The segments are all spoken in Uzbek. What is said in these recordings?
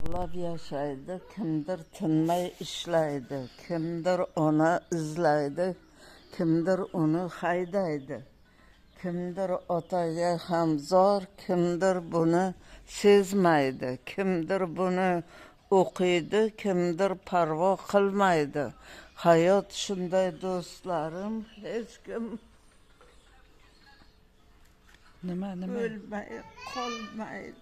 yig'lab yashaydi, kimdir tinmay ishlaydi, kimdir ona izlaydi, kimdir uni haydaydi. Kimdir otaga hamzor, kimdir buni sezmaydi, kimdir buni o'qiydi, kimdir parvo qilmaydi. Hayot shunday do'stlarim, hech kim nima o'lmay qolmaydi.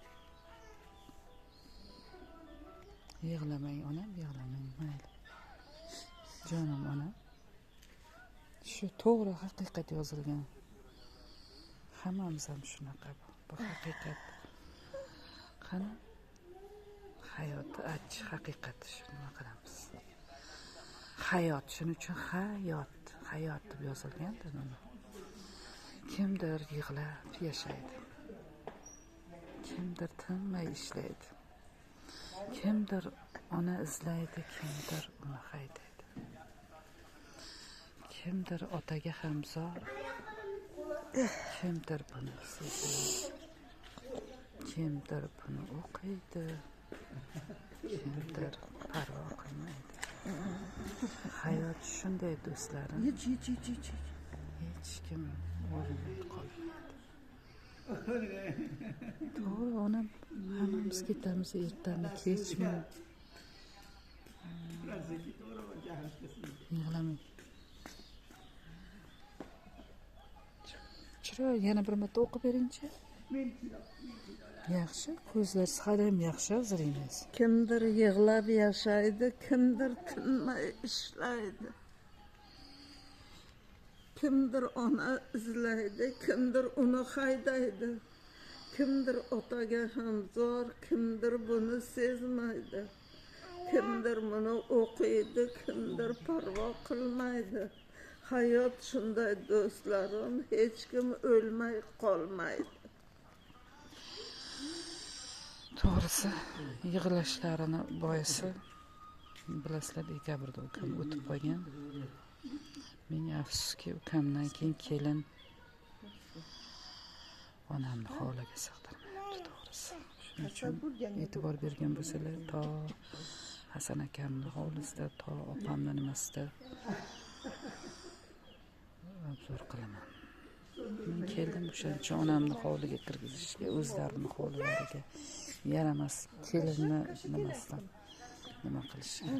Yig'lamang onam, yig'lamang, mayli. Jonim onam. Shu to'g'ri haqiqat yozilgan. Hammamiz ham shunaqa bu haqiqat. Qani hayotni achchiq haqiqati shuni qilamiz. Hayot shuning uchun hayot deb yozilgan-da nima. Kimdir yig'lab yashaydi. Kimdir tinmay ishlaydi. Kimdir ona izlaydi, kimdir uni haydaydi. Kimdir otaga hamzor, kimdir buni sezmaydi. Kimdir buni o'qiydi, kimdir parvo qilmaydi. Hayot shunday do'stlarim. Hech kim o'lmay qolmaydi. To'g'ri, onam, hammamiz ketamiz ertami, kechmi. Yig'lamang. Chiroy, yana bir marta o'qib beringchi. Yaxshi, ko'zlar hadam yaxshi hozirimiz. Kimdir yig'lab yashaydi, kimdir tinmay ishlaydi. Kimdir ona izlaydi, kimdir uni haydaydi. Kimdir otaga hamzor, kimdir buni sezmaydi. Kimdir buni o'qiydi, kimdir parvo qilmaydi. Hayot shunday do'stlarim, hech kim o'lmay qolmaydi. To'g'risi, yig'lashlarini boisi bilasizlar, dekabrda ukam o'tib qolgan. Ming afsuski, ukamdan keyin kelin onamni hovliga sig'dirmayapti, to'g'risi. Shuning uchun e'tibor bergan bo'lsalar, to Hasan akamni hovlisida, to opamni nimasida obzor qilaman. Men keldim o'shaning uchun onamni hovliga kirgizishga, o'zlarining hovlilariga yaramas kelinni nimasidan nima qilishga.